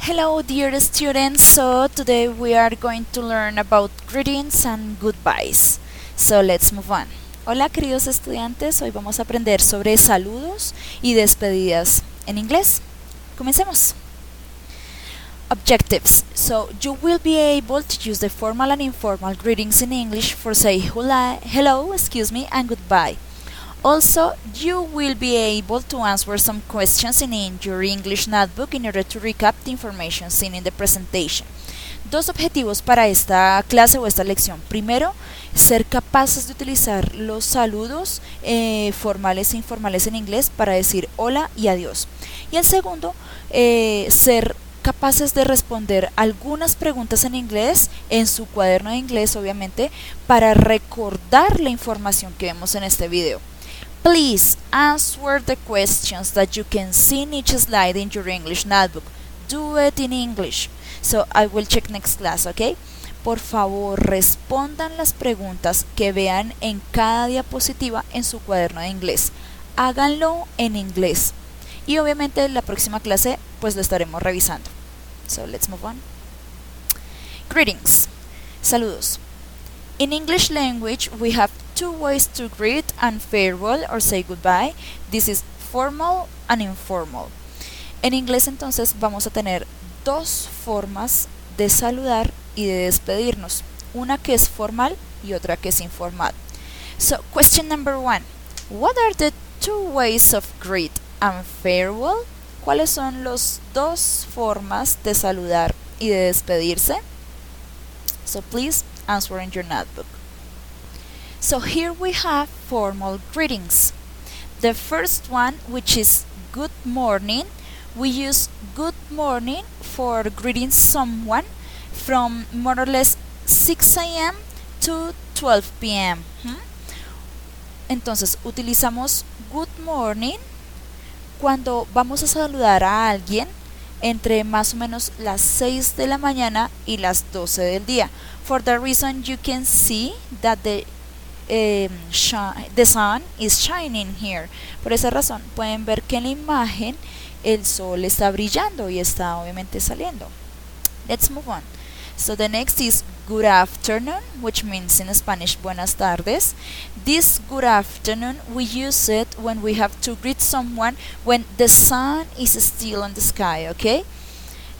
Hello, dear students. So today we are going to learn about greetings and goodbyes. So let's move on. Hola, queridos estudiantes. Hoy vamos a aprender sobre saludos y despedidas en inglés. Comencemos. Objectives. So you will be able to use the formal and informal greetings in English for say hello, and goodbye. Also, you will be able to answer some questions in your English notebook in order to recap the information seen in the presentation. Dos objetivos para esta clase o esta lección. Primero, ser capaces de utilizar los saludos formales e informales en inglés para decir hola y adiós. Y el segundo, ser capaces de responder algunas preguntas en inglés en su cuaderno de inglés, obviamente, para recordar la información que vemos en este video. Please answer the questions that you can see in each slide in your English notebook. Do it in English. So I will check next class, okay? Por favor, respondan las preguntas que vean en cada diapositiva en su cuaderno de inglés. Háganlo en inglés. Y obviamente en la próxima clase pues lo estaremos revisando. So let's move on. Greetings. Saludos. In English language, we have two ways to greet and farewell or say goodbye. This is formal and informal. En inglés entonces vamos a tener dos formas de saludar y de despedirnos. Una que es formal y otra que es informal. So, question number one. What are the two ways of greet and farewell? ¿Cuáles son las dos formas de saludar y de despedirse? So please answer in your notebook. So here we have formal greetings. The first one, which is good morning, we use good morning for greeting someone from more or less 6 a.m. to 12 p.m. Entonces utilizamos good morning cuando vamos a saludar a alguien entre más o menos las 6 de la mañana y las 12 del día. For that reason, you can see that the sun is shining here. Por esa razón, pueden ver que en la imagen el sol está brillando y está obviamente saliendo. Let's move on. So the next is good afternoon, which means in Spanish buenas tardes. This good afternoon we use it when we have to greet someone when the sun is still in the sky, okay?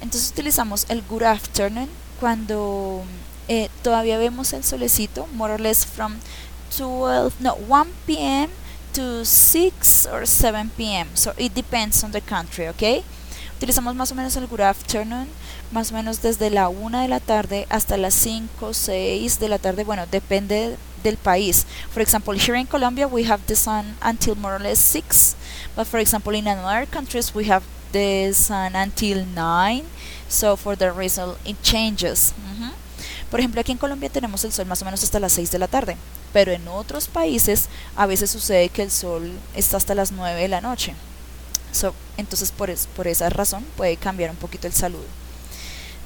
Entonces utilizamos el good afternoon cuando todavía vemos el solecito, more or less from 1 p.m. to 6 or 7 p.m. So it depends on the country, okay? Utilizamos más o menos el good afternoon, más o menos desde la 1 de la tarde hasta las 5 o 6 de la tarde. Bueno, depende del país. For example, here in Colombia we have the sun until more or less 6. But for example, in other countries we have the sun until 9. So for the reason it changes. Por ejemplo, aquí en Colombia tenemos el sol más o menos hasta las 6 de la tarde. Pero en otros países a veces sucede que el sol está hasta las 9 de la noche. So, entonces por esa razón puede cambiar un poquito el saludo.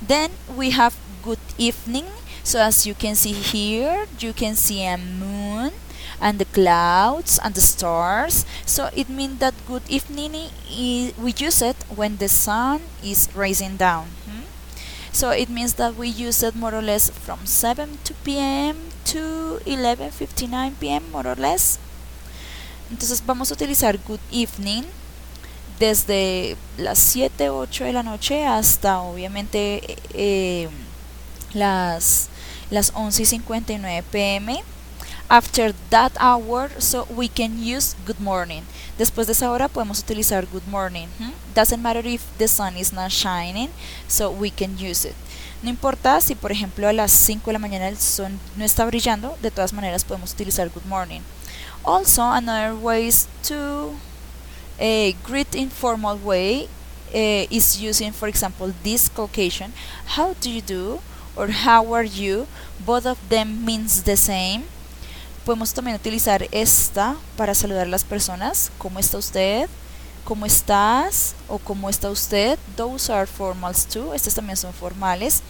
Then we have good evening. So as you can see here, you can see a moon and the clouds and the stars. So it means that good evening we use it when the sun is rising down. So it means that we use it more or less from 7 p.m. to 11:59 p.m. more or less. Entonces vamos a utilizar good evening desde las 7, 8 de la noche hasta obviamente las 11:59 p.m. After that hour, so we can use good morning. Después de esa hora podemos utilizar good morning. Doesn't matter if the sun is not shining, so we can use it. No importa si por ejemplo a las 5 de la mañana el sol no está brillando, de todas maneras podemos utilizar good morning. Also, another ways to greet informal way is using, for example, this collocation. How do you do? Or how are you? Both of them means the same. Podemos también utilizar esta para saludar a las personas. ¿Cómo está usted? ¿Cómo estás? O ¿cómo está usted? Those are formals too. Estas también son formales.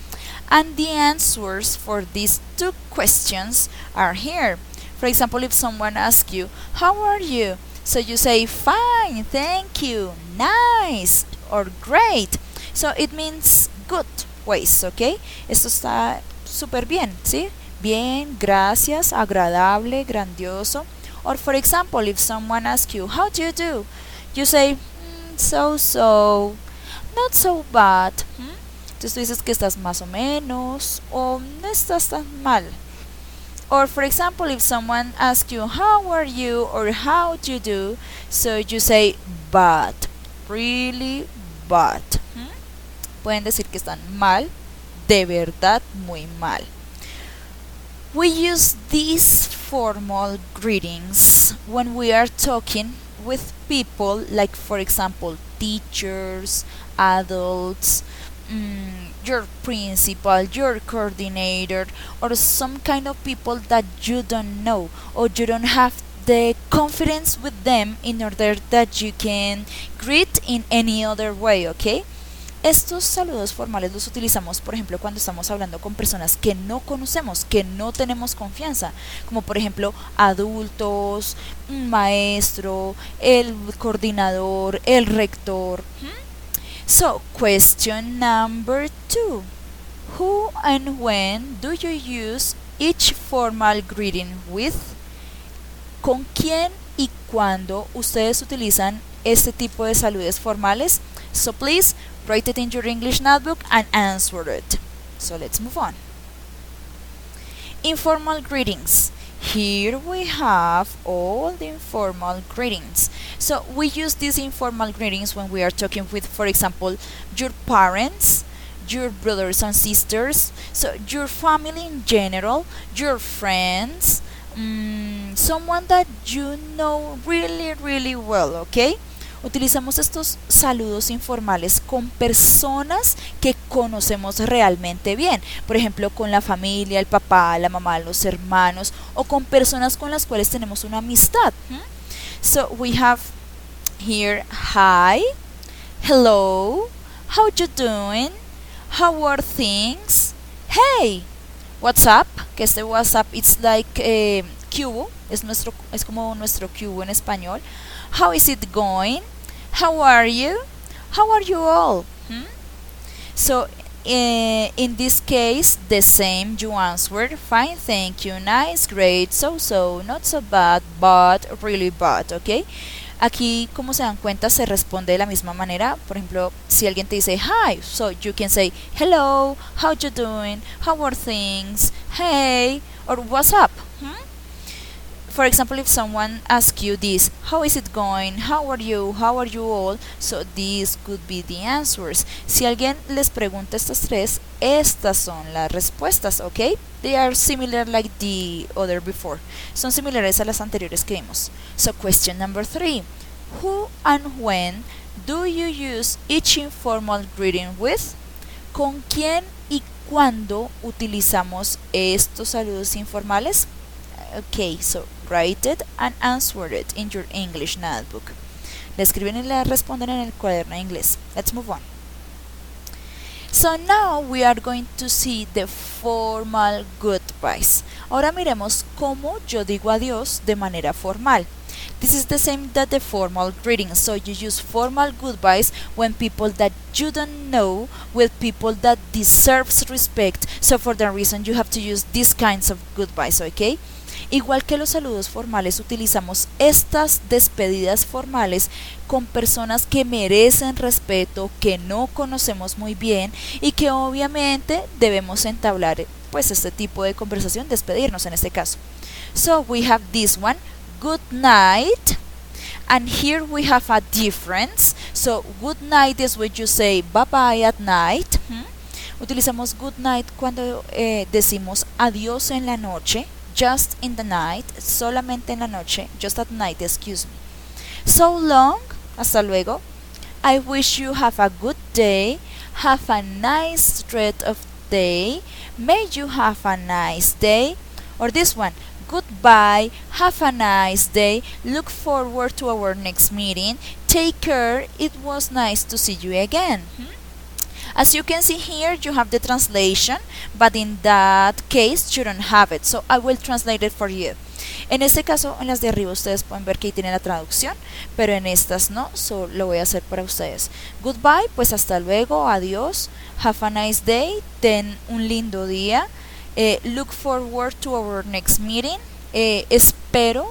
And the answers for these two questions are here. For example, if someone asks you, how are you? So you say, fine, thank you, nice, or great. So it means good ways, ¿ok? Esto está súper bien, ¿sí? Bien, gracias, agradable, grandioso. Or for example, if someone asks you, how do you do? You say, so, not so bad. Entonces tú dices que estás más o menos o no estás tan mal. Or for example, if someone asks you, how are you or how do you do? So you say, bad, really bad. Pueden decir que están mal, de verdad muy mal. We use these formal greetings when we are talking with people, like for example teachers, adults, your principal, your coordinator, or some kind of people that you don't know or you don't have the confidence with them in order that you can greet in any other way, okay? Estos saludos formales los utilizamos, por ejemplo, cuando estamos hablando con personas que no conocemos, que no tenemos confianza, como por ejemplo adultos, un maestro, el coordinador, el rector. So, question number 2. Who and when do you use each formal greeting with? ¿Con quién y cuándo ustedes utilizan este tipo de saludos formales? So please write it in your English notebook and answer it. So let's move on. Informal greetings. Here we have all the informal greetings. So we use these informal greetings when we are talking with, for example, your parents, your brothers and sisters, so your family in general, your friends, someone that you know really, really well, okay? Utilizamos estos saludos informales con personas que conocemos realmente bien. Por ejemplo, con la familia, el papá, la mamá, los hermanos, o con personas con las cuales tenemos una amistad. So we have here, hi, hello, how you doing, how are things, hey, what's up, que este WhatsApp it's like cubo, es como nuestro cubo en español. How is it going? How are you? How are you all? So in this case, the same, you answered, fine, thank you, nice, great, so, not so bad, but really bad, ¿ok? Aquí, como se dan cuenta, se responde de la misma manera. Por ejemplo, si alguien te dice hi, so you can say hello, how you doing, how are things, hey, or what's up? For example, if someone asks you this, how is it going, how are you all? So these could be the answers. Si alguien les pregunta estas tres, estas son las respuestas, ¿ok? They are similar like the other before. Son similares a las anteriores que vimos. So question number 3. Who and when do you use each informal greeting with? ¿Con quién y cuándo utilizamos estos saludos informales? Okay, so write it and answer it in your English notebook. La escriben y la responden en el cuaderno de inglés. Let's move on. So now we are going to see the formal goodbyes. Ahora miremos cómo yo digo adiós de manera formal. This is the same that the formal greeting. So you use formal goodbyes when people that you don't know with people that deserves respect. So for that reason you have to use these kinds of goodbyes, okay? Igual que los saludos formales, utilizamos estas despedidas formales con personas que merecen respeto, que no conocemos muy bien y que obviamente debemos entablar pues este tipo de conversación, despedirnos en este caso. So we have this one, good night, and here we have a difference. So good night is when you say bye bye at night. Utilizamos good night cuando decimos adiós en la noche. Just in the night, solamente en la noche, just at night, excuse me. So long, hasta luego. I wish you have a good day, have a nice rest of day, may you have a nice day. Or this one, goodbye, have a nice day, look forward to our next meeting, take care, it was nice to see you again. As you can see here, you have the translation, but in that case, you don't have it. So I will translate it for you. En este caso, en las de arriba ustedes pueden ver que ahí tiene la traducción, pero en estas no, solo lo voy a hacer para ustedes. Goodbye, pues hasta luego, adiós. Have a nice day, ten un lindo día. Look forward to our next meeting. Espero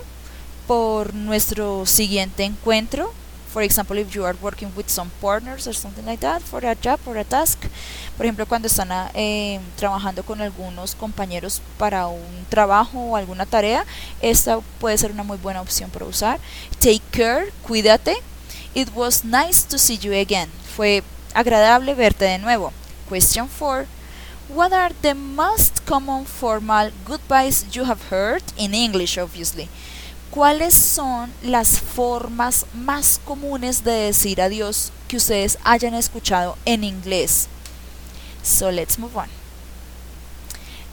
por nuestro siguiente encuentro. For example, if you are working with some partners or something like that, for a job or a task. Por ejemplo, cuando están trabajando con algunos compañeros para un trabajo o alguna tarea, esta puede ser una muy buena opción para usar. Take care, cuídate. It was nice to see you again. Fue agradable verte de nuevo. Question 4. What are the most common formal goodbyes you have heard in English, obviously? ¿Cuáles son las formas más comunes de decir adiós que ustedes hayan escuchado en inglés? So let's move on.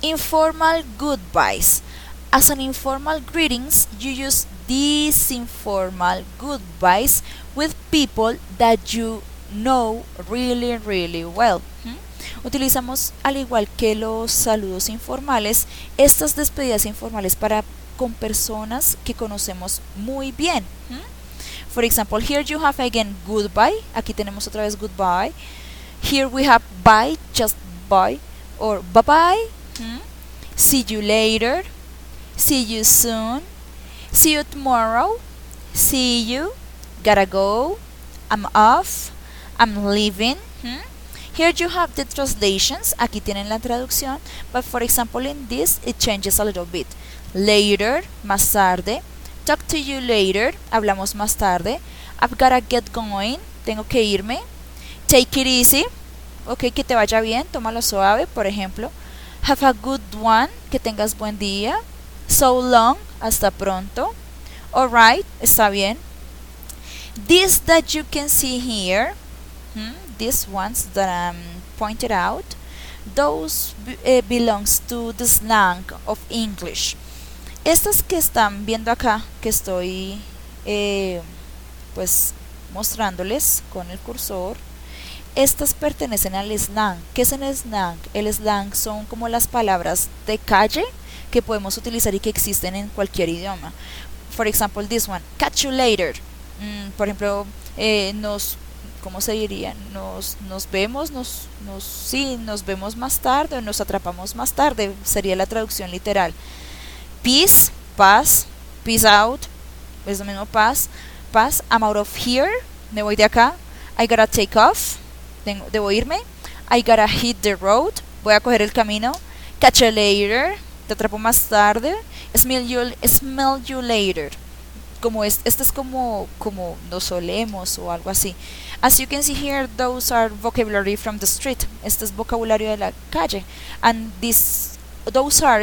Informal goodbyes. As an informal greetings, you use these informal goodbyes with people that you know really, really well. Utilizamos, al igual que los saludos informales, estas despedidas informales con personas que conocemos muy bien. For example, here you have again goodbye. Aquí tenemos otra vez goodbye. Here we have bye, just bye, or bye bye. See you later. See you soon. See you tomorrow. See you. Gotta go. I'm off. I'm leaving. Here you have the translations. Aquí tienen la traducción. But for example, in this, it changes a little bit. Later, más tarde. Talk to you later. Hablamos más tarde. I've gotta get going. Tengo que irme. Take it easy. Ok, que te vaya bien. Tómalo suave, por ejemplo. Have a good one. Que tengas buen día. So long. Hasta pronto. Alright. Está bien. This that you can see here. These ones that I'm pointed out, those belongs to the slang of English. Estas que están viendo acá, que estoy pues mostrándoles con el cursor, estas pertenecen al slang. ¿Qué es el slang? El slang son como las palabras de calle que podemos utilizar y que existen en cualquier idioma. For example, this one, catch you later. Por ejemplo, ¿cómo se diría? Nos vemos, nos vemos más tarde o nos atrapamos más tarde, sería la traducción literal. Peace, paz, peace out, es lo mismo paz, I'm out of here, me voy de acá. I gotta take off, debo irme. I gotta hit the road, voy a coger el camino. Catch you later, te atrapo más tarde. Smell you later. Este es como nos solemos o algo así. As you can see here, those are vocabulary from the street. Este es vocabulario de la calle. And those are,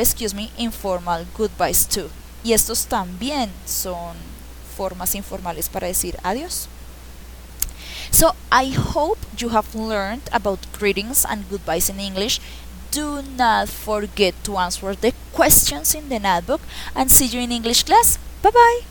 informal goodbyes too. Y estos también son formas informales para decir adiós. So I hope you have learned about greetings and goodbyes in English. Do not forget to answer the questions in the notebook and see you in English class. Bye bye.